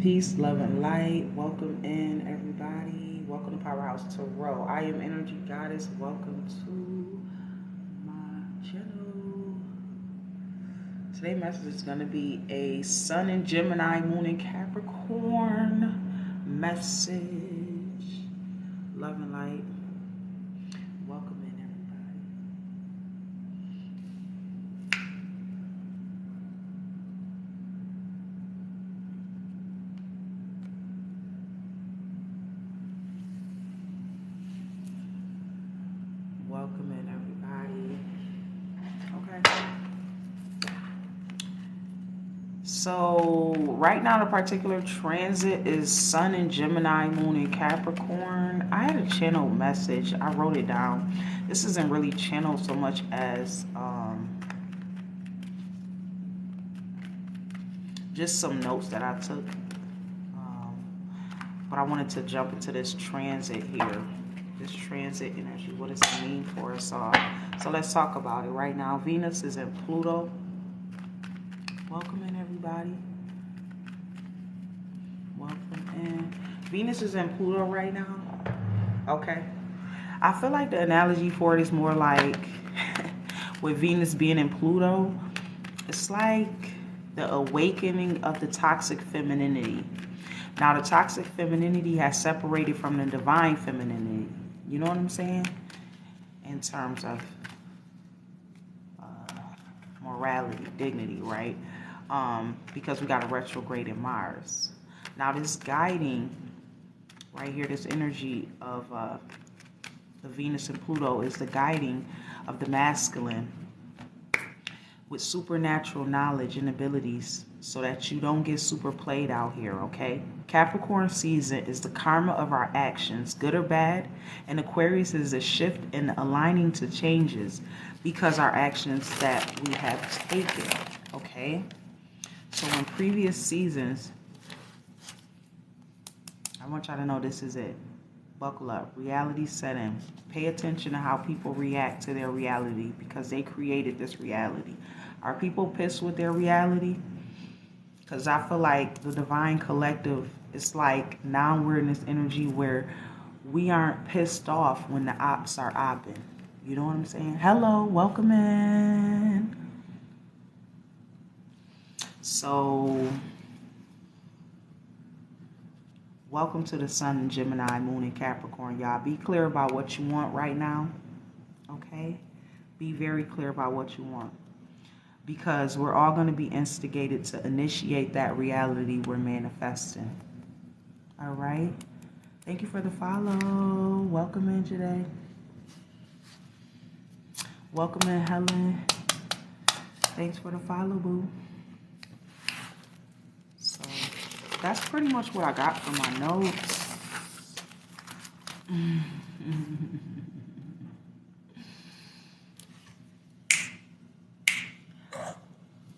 Peace, love, and light. Welcome in, everybody. Welcome to Powerhouse Tarot. I am Energy Goddess. Welcome to my channel. Today's message is going to be a Sun in Gemini, Moon in Capricorn message. Love and light. Welcome in, everybody. Welcome in, everybody. Okay. So right now the particular transit is Sun in Gemini, Moon in Capricorn. I had a channel message. I wrote it down. This isn't really channel so much as just some notes that I took. But I wanted to jump into this transit here. This transit energy, what does it mean for us all? So let's talk about it right now. Venus is in Pluto. Welcome in, everybody. Welcome in. Venus is in Pluto right now. Okay. I feel like the analogy for it is more like with Venus being in Pluto, it's like the awakening of the toxic femininity. Now, the toxic femininity has separated from the divine femininity. You know what I'm saying? In terms of morality, dignity, right? Because we got a retrograde in Mars. Now, this guiding right here, this energy of the Venus and Pluto is the guiding of the masculine with supernatural knowledge and abilities so that you don't get super played out here, okay? Capricorn season is the karma of our actions, good or bad, and Aquarius is a shift in aligning to changes because our actions that we have taken, okay? So in previous seasons, I want y'all to know this is it. Buckle up. Reality set in. Pay attention to how people react to their reality because they created this reality. Are people pissed with their reality? Because I feel like the divine collective, it's like now we're in this energy where we aren't pissed off when the ops are opping. You know what I'm saying? Hello, welcome in. So, welcome to the Sun in Gemini, Moon in Capricorn, y'all. Be clear about what you want right now, okay? Be very clear about what you want. Because we're all going to be instigated to initiate that reality we're manifesting. All right? Thank you for the follow. Welcome in today. Welcome in, Helen. Thanks for the follow, boo. So, that's pretty much what I got for my notes.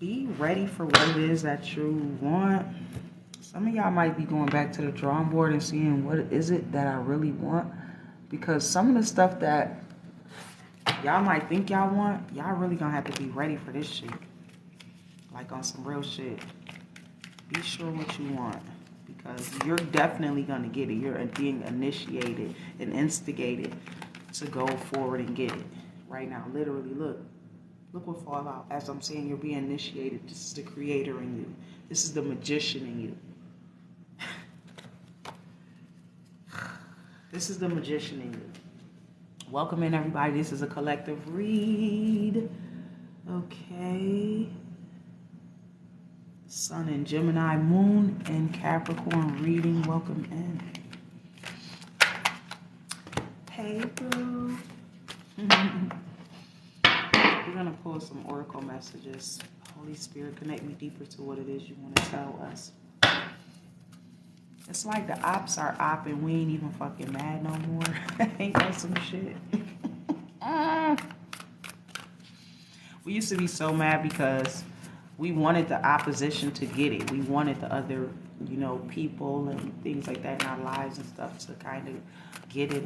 Be ready for what it is that you want. Some of y'all might be going back to the drawing board and seeing what is it that I really want. Because some of the stuff that y'all might think y'all want, y'all really gonna have to be ready for this shit. Like on some real shit. Be sure what you want. Because you're definitely gonna get it. You're being initiated and instigated to go forward and get it. Right now, literally, look. Look what fall out. As I'm saying, you're being initiated. This is the creator in you. This is the magician in you. This is the magician in you. Welcome in, everybody. This is a collective read. Okay. Sun in Gemini, Moon in Capricorn reading. Welcome in. Hey, boo. We're going to pull some oracle messages. Holy Spirit, connect me deeper to what it is you want to tell us. It's like the ops are op and we ain't even fucking mad no more. Ain't that some shit? We used to be so mad because we wanted the opposition to get it. We wanted the other, you know, people and things like that in our lives and stuff to kind of get it,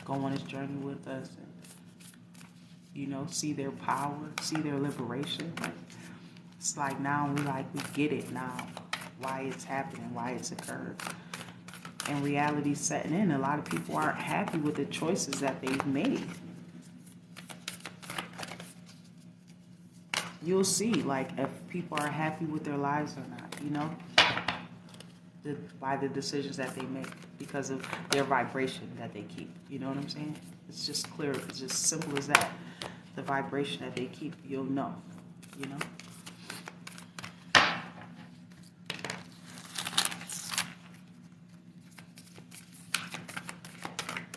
go on this journey with us. And, you know, see their power, see their liberation. It's like now we get it now. why it's happening, why it's occurred. And reality setting in. A lot of people aren't happy with the choices that they've made. You'll see, like, if people are happy with their lives or not, you know, by the decisions that they make, because of their vibration that they keep. You know what I'm saying? It's just clear. It's just simple as that. The vibration that they keep, you'll know, you know.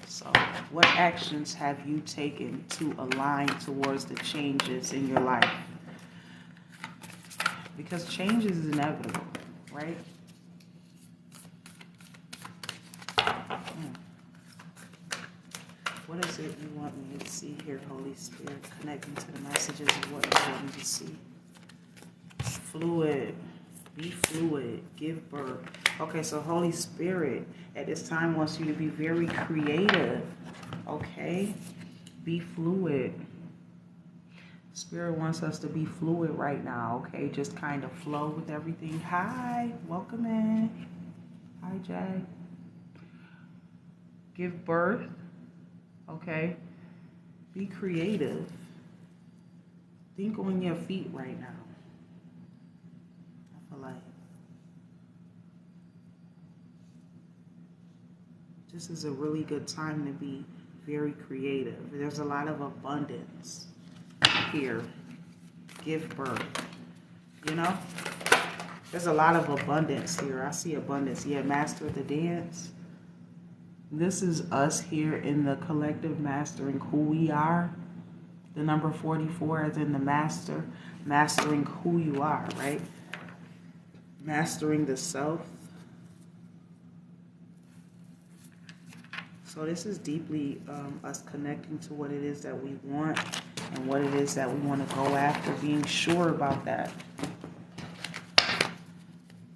So, what actions have you taken to align towards the changes in your life? Because change is inevitable, right? What is it you want me to see here, Holy Spirit? Connecting to the messages of what you want me to see. Fluid. Be fluid. Give birth. Okay, so Holy Spirit at this time wants you to be very creative. Okay? Be fluid. Spirit wants us to be fluid right now, okay? Just kind of flow with everything. Hi, welcome in. Hi, Jag. Give birth, okay? Be creative. Think on your feet right now. I feel like this is a really good time to be very creative. There's a lot of abundance here. Give birth, you know, there's a lot of abundance here. I see abundance. Yeah, master the dance. This is us here in the collective mastering who we are. The number 44 as in the master, mastering who you are, right? Mastering the self. So this is deeply us connecting to what it is that we want and what it is that we want to go after, being sure about that.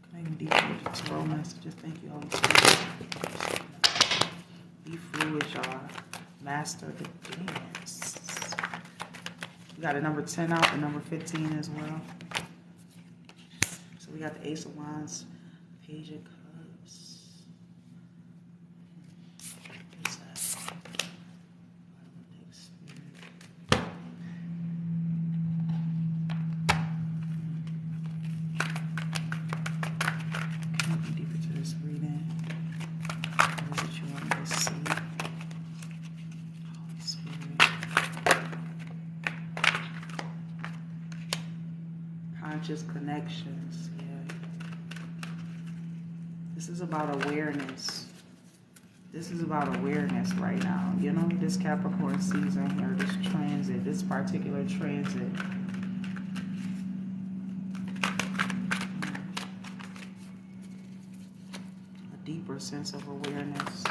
Connecting deeply with the tarot messages. Thank you, Holy Spirit. Be fluid, y'all. Master the dance. We got a number 10 out, the number 15 as well. So we got the Ace of Wands, Page of Cups. Conscious connections. Yeah. This is about awareness. This is about awareness right now. You know, this Capricorn season here, this transit, this particular transit. A deeper sense of awareness.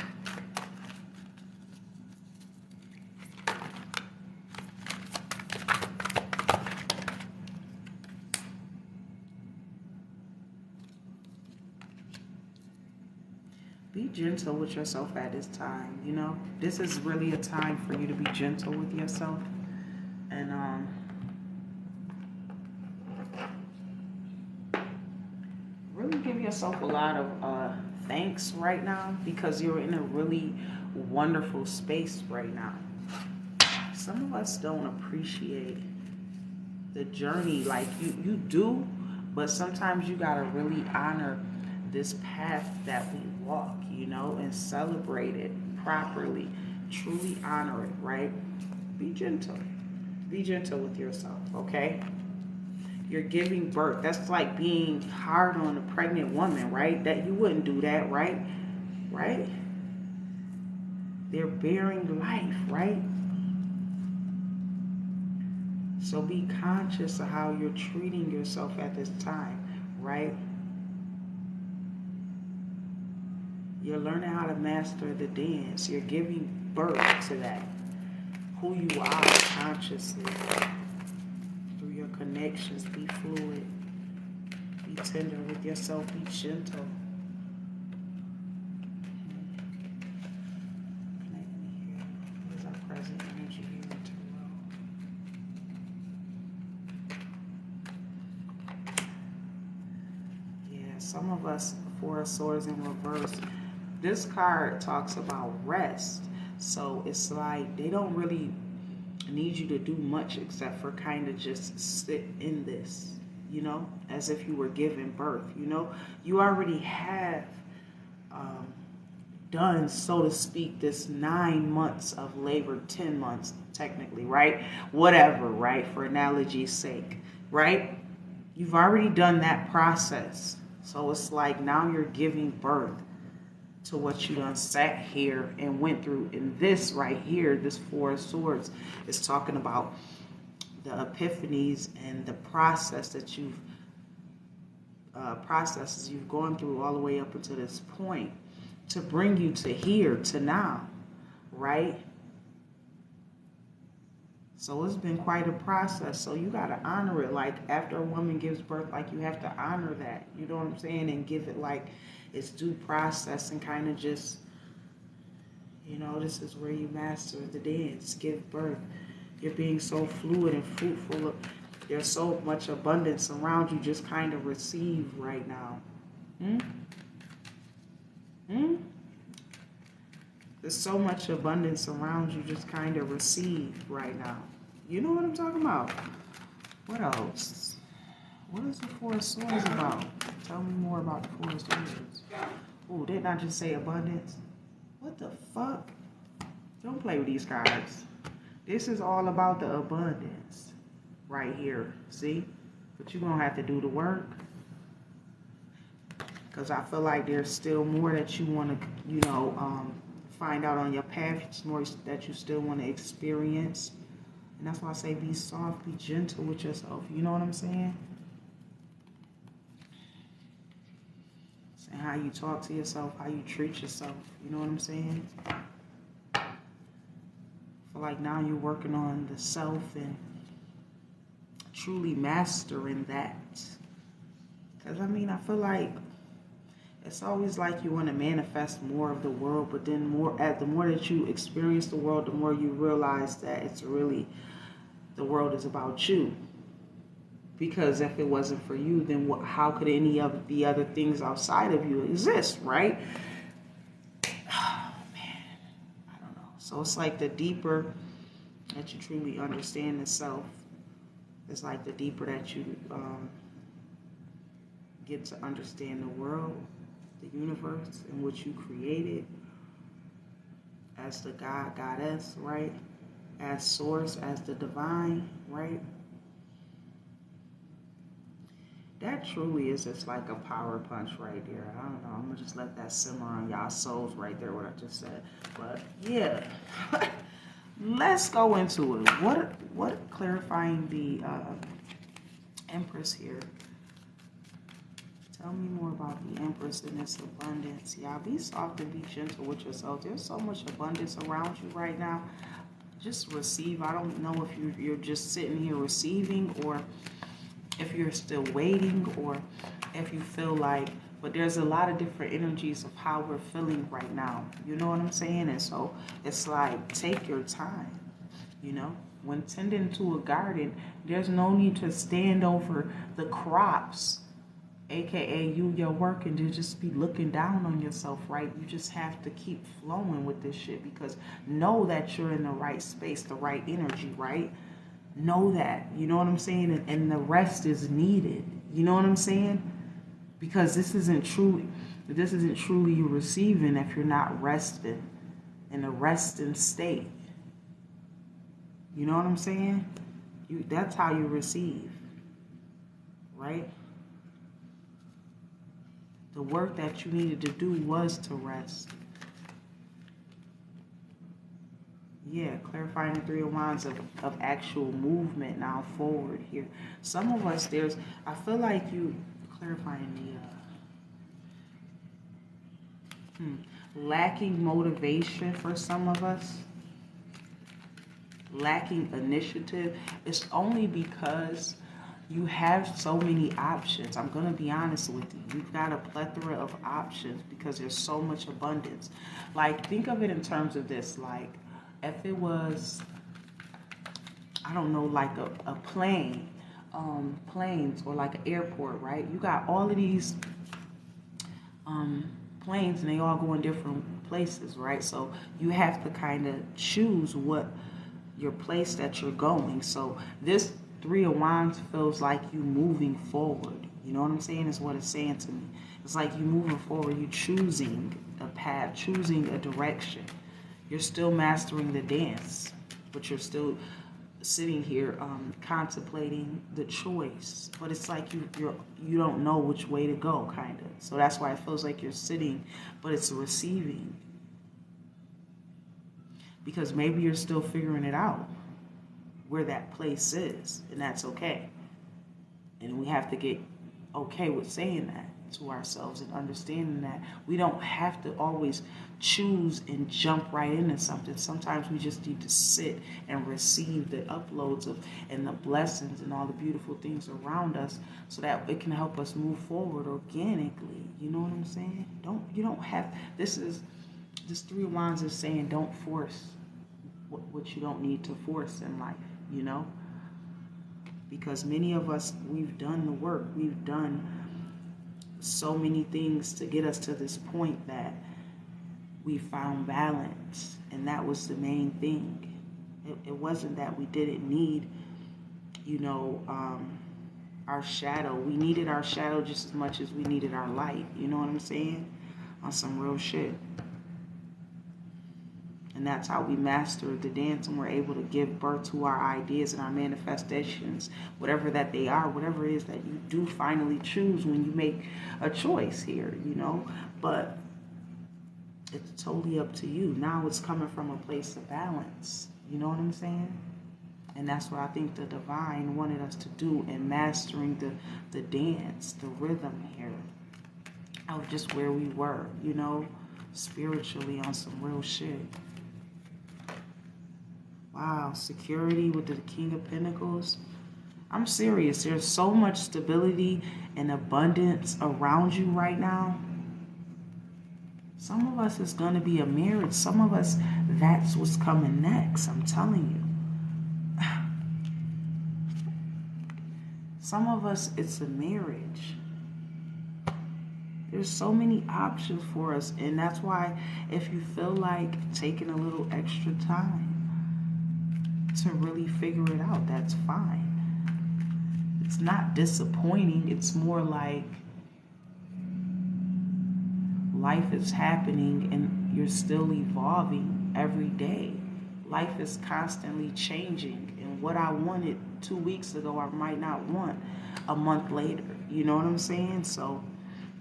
Be gentle with yourself at this time, you know. This is really a time for you to be gentle with yourself. And really give yourself a lot of thanks right now, because you're in a really wonderful space right now. Some of us don't appreciate the journey like you do, but sometimes you gotta really honor this path that we walk, you know, and celebrate it properly. Truly honor it, right? Be gentle. Be gentle with yourself, okay? You're giving birth. That's like being hard on a pregnant woman, right? That you wouldn't do that, right? Right? They're bearing life, right? So be conscious of how you're treating yourself at this time, right? You're learning how to master the dance. You're giving birth to that. Who you are consciously. Through your connections, be fluid. Be tender with yourself. Be gentle. Connect me here. What is our present energy here in Tarot? Yes, some of us, Four of Swords in reverse, this card talks about rest. So it's like they don't really need you to do much except for kind of just sit in this, you know, as if you were giving birth, you know. You already have done, so to speak, this 9 months of labor, 10 months technically, right? Whatever, right? For analogy's sake, right? You've already done that process. So it's like now you're giving birth to what you done sat here and went through. And this right here, this Four of Swords, is talking about the epiphanies and the process that processes you've gone through all the way up until this point to bring you to here, to now, right? So it's been quite a process. So you got to honor it. Like after a woman gives birth, like you have to honor that. You know what I'm saying? And give it like its due process and kind of just, you know, this is where you master the dance, give birth. You're being so fluid and fruitful. There's so much abundance around you. Just kind of receive right now. There's so much abundance around you. Just kind of receive right now. You know what I'm talking about? What else? What is the Four of Swords about? Tell me more about the Four of Swords. Oh, didn't I just say abundance? What the fuck? Don't play with these cards. This is all about the abundance right here. See? But you're going to have to do the work. Because I feel like there's still more that you want to, you know, find out on your path. It's more that you still want to experience. And that's why I say be soft, be gentle with yourself. You know what I'm saying? And how you talk to yourself, how you treat yourself. You know what I'm saying? I feel like now you're working on the self and truly mastering that. Because, I mean, I feel like it's always like you want to manifest more of the world, but then the more that you experience the world, the more you realize that it's really, the world is about you. Because if it wasn't for you, then how could any of the other things outside of you exist, right? Oh, man. I don't know. So it's like the deeper that you truly understand the self, it's like the deeper that you get to understand the world, the universe, and what you created as the God, Goddess, right? As source, as the divine, right? That truly is just like a power punch right there. I don't know. I'm going to just let that simmer on y'all souls right there, what I just said. But, yeah. Let's go into it. What clarifying the Empress here. Tell me more about the Empress and this abundance. Y'all be soft and be gentle with yourself. There's so much abundance around you right now. Just receive. I don't know if you're just sitting here receiving, or if you're still waiting, or if you feel like, but there's a lot of different energies of how we're feeling right now. You know what I'm saying? And so it's like, take your time, you know? When tending to a garden, there's no need to stand over the crops, aka your work, and to just be looking down on yourself, right? You just have to keep flowing with this shit, because know that you're in the right space, the right energy, right? Know that, you know what I'm saying? And the rest is needed. You know what I'm saying? Because this isn't truly you receiving if you're not rested in a resting state. You know what I'm saying? That's how you receive, right? The work that you needed to do was to rest. Yeah, clarifying the Three of Wands of actual movement now forward here. Some of us, I feel like you clarifying the lacking motivation for some of us. Lacking initiative. It's only because you have so many options. I'm going to be honest with you. You've got a plethora of options because there's so much abundance. Like, think of it in terms of this. Like, if it was, I don't know, like a plane, planes, or like an airport, right? You got all of these planes, and they all go in different places, right? So you have to kind of choose what your place that you're going. So this Three of Wands feels like you moving forward. You know what I'm saying? Is what it's saying to me. It's like you moving forward. You choosing a path, choosing a direction. You're still mastering the dance, but you're still sitting here contemplating the choice. But it's like you don't know which way to go, kind of. So that's why it feels like you're sitting, but it's receiving. Because maybe you're still figuring it out where that place is, and that's okay. And we have to get okay with saying that to ourselves and understanding that we don't have to always choose and jump right into something. Sometimes we just need to sit and receive the uploads of and the blessings and all the beautiful things around us so that it can help us move forward organically. You know what I'm saying? You don't have this Three of Wands is saying don't force what you don't need to force in life, you know? Because many of us, we've done the work. We've done so many things to get us to this point that we found balance. And that was the main thing. It wasn't that we didn't need, you know, our shadow. We needed our shadow just as much as we needed our light. You know what I'm saying? On some real shit. And that's how we master the dance, and we're able to give birth to our ideas and our manifestations, whatever that they are, whatever it is that you do finally choose when you make a choice here, you know. But it's totally up to you. Now it's coming from a place of balance. You know what I'm saying? And that's what I think the divine wanted us to do in mastering the dance, the rhythm here of just where we were, you know, spiritually on some real shit. Wow, security with the King of Pentacles. I'm serious. There's so much stability and abundance around you right now. Some of us is going to be a marriage. Some of us, that's what's coming next. I'm telling you. Some of us, it's a marriage. There's so many options for us. And that's why if you feel like taking a little extra time to really figure it out, that's fine. It's not disappointing. It's more like life is happening and you're still evolving every day. Life is constantly changing, and what I wanted 2 weeks ago, I might not want a month later. You know what I'm saying? So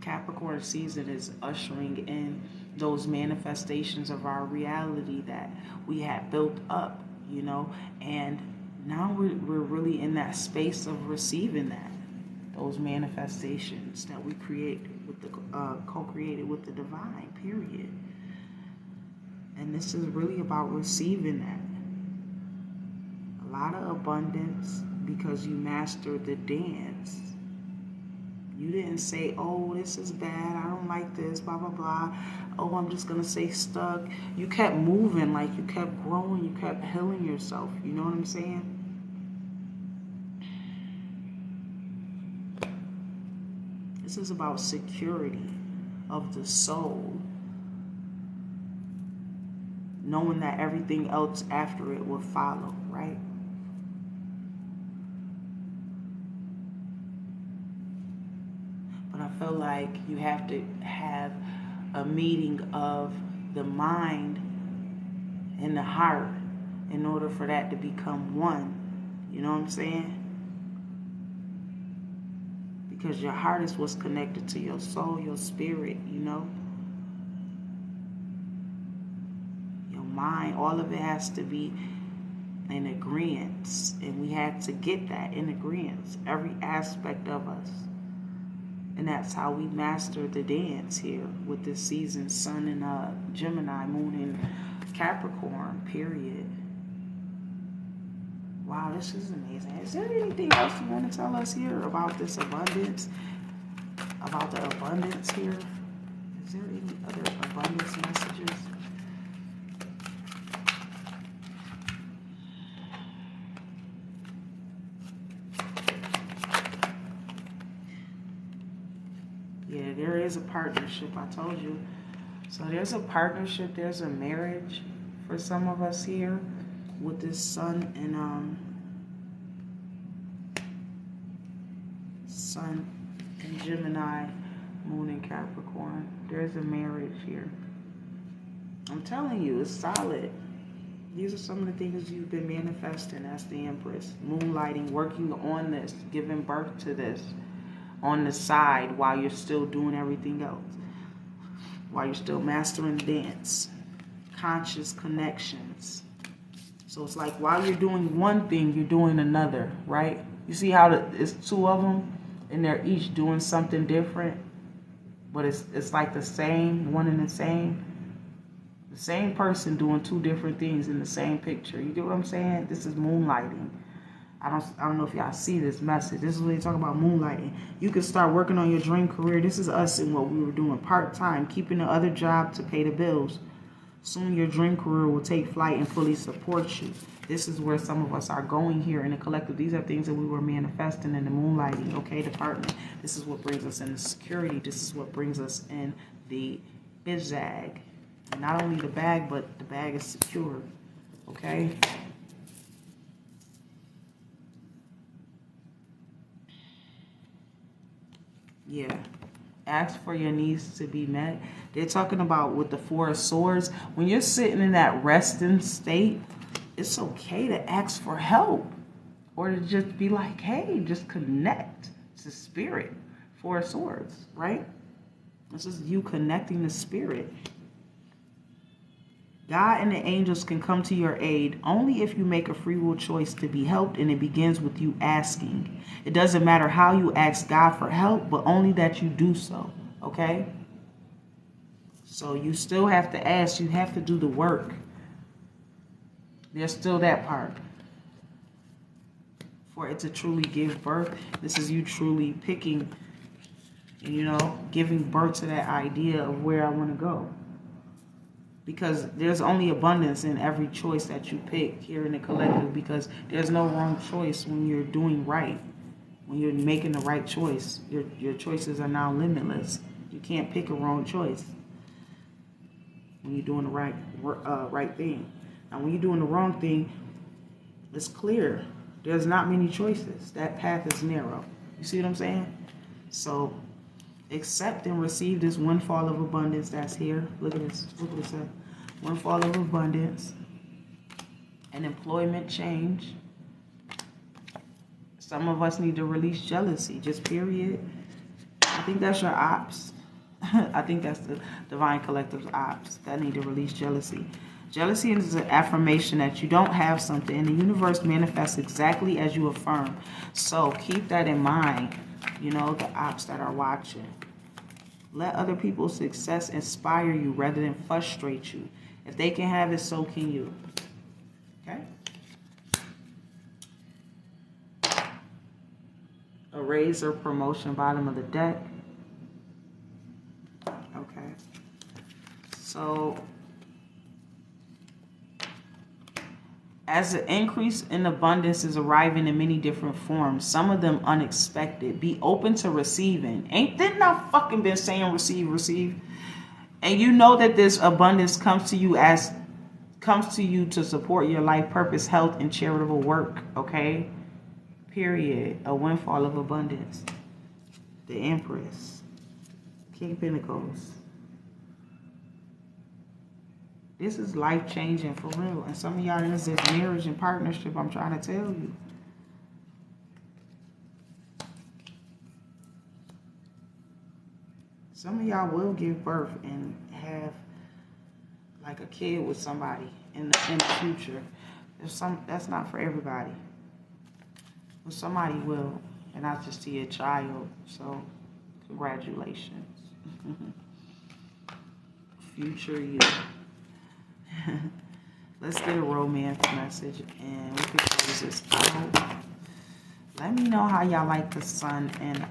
Capricorn season is ushering in those manifestations of our reality that we had built up, you know, and now we're really in that space of receiving that, those manifestations that we create with the co-created with the divine, period. And this is really about receiving that. A lot of abundance because you mastered the dance. You didn't say, oh, this is bad, I don't like this, blah, blah, blah. Oh, I'm just going to stay stuck. You kept moving, like you kept growing, you kept healing yourself. You know what I'm saying? This is about security of the soul. Knowing that everything else after it will follow, right? But I feel like you have to have a meeting of the mind and the heart in order for that to become one. You know what I'm saying? Because your heart is what's connected to your soul, your spirit, you know? Your mind, all of it has to be in agreement. And we had to get that in agreement, every aspect of us. And that's how we master the dance here with this season, Sun and Gemini, Moon and Capricorn, period. Wow, this is amazing. Is there anything else you want to tell us here about this abundance? About the abundance here? Is there any other abundance messages? Yeah, there is is a partnership, I told you. So there's a partnership, there's a marriage for some of us here with this sun and Gemini, moon in Capricorn. There's a marriage here. I'm telling you, it's solid. These are some of the things you've been manifesting as the Empress. Moonlighting, working on this, giving birth to this on the side while you're still doing everything else. While you're still mastering dance. Conscious connections. So it's like while you're doing one thing, you're doing another, right? You see how it's two of them and they're each doing something different, but it's like the same, one and the same. The same person doing two different things in the same picture. You get what I'm saying? This is moonlighting. I don't know if y'all see this message. This is what they talk about, moonlighting. You can start working on your dream career. This is us and what we were doing part-time, keeping the other job to pay the bills. Soon your dream career will take flight and fully support you. This is where some of us are going here in the collective. These are things that we were manifesting in the moonlighting, okay, department. This is what brings us into security. This is what brings us in the bizag. Not only the bag, but the bag is secure, okay? Yeah. Ask for your needs to be met. They're talking about with the Four of Swords. When you're sitting in that resting state, it's okay to ask for help. Or to just be like, hey, just connect to spirit. Four of Swords, right? This is you connecting to spirit. God and the angels can come to your aid only if you make a free will choice to be helped, and it begins with you asking. It doesn't matter how you ask God for help, but only that you do so, okay? So you still have to ask. You have to do the work. There's still that part. For it to truly give birth, this is you truly picking, you know, giving birth to that idea of where I want to go. Because there's only abundance in every choice that you pick here in the collective, because there's no wrong choice when you're doing right. When you're making the right choice, your choices are now limitless. You can't pick a wrong choice when you're doing the right thing. Now, when you're doing the wrong thing, it's clear. There's not many choices. That path is narrow. You see what I'm saying? So accept and receive this windfall of abundance that's here. Look at this. Look what it said. Windfall of abundance. An employment change. Some of us need to release jealousy. Just period. I think that's your ops. I think that's the Divine Collective's ops that need to release jealousy. Jealousy is an affirmation that you don't have something, and the universe manifests exactly as you affirm. So keep that in mind, you know, the ops that are watching. Let other people's success inspire you rather than frustrate you. If they can have it, so can you. Okay? A raise or promotion, bottom of the deck. Okay. So, as an increase in abundance is arriving in many different forms, some of them unexpected. Be open to receiving. Didn't I fucking been saying receive, receive? And you know that this abundance comes to you to support your life purpose, health, and charitable work, okay? Period. A windfall of abundance. The Empress. King of Pentacles. This is life-changing for real. And some of y'all, this is marriage and partnership, I'm trying to tell you. Some of y'all will give birth and have like a kid with somebody in the future. That's not for everybody. But somebody will, and not just to your child. So, congratulations. Future you. Let's get a romance message and we can close this out. Let me know how y'all like the sun and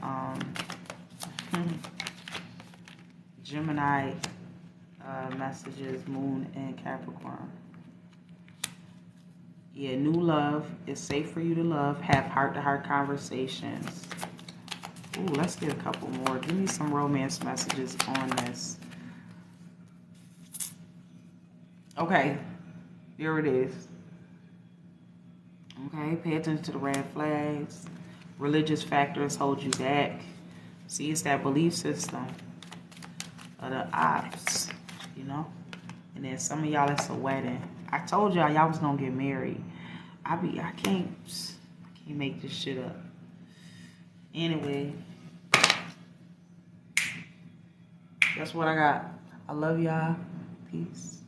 Gemini messages, moon and Capricorn. Yeah, new love. It's safe for you to love. Have heart-to-heart conversations. Ooh, let's get a couple more. Give me some romance messages on this. Okay, here it is. Okay, pay attention to the red flags. Religious factors hold you back. See, it's that belief system of the ops, you know? And then some of y'all, it's a wedding. I told y'all was gonna get married. I can't make this shit up. Anyway, that's what I got. I love y'all. Peace.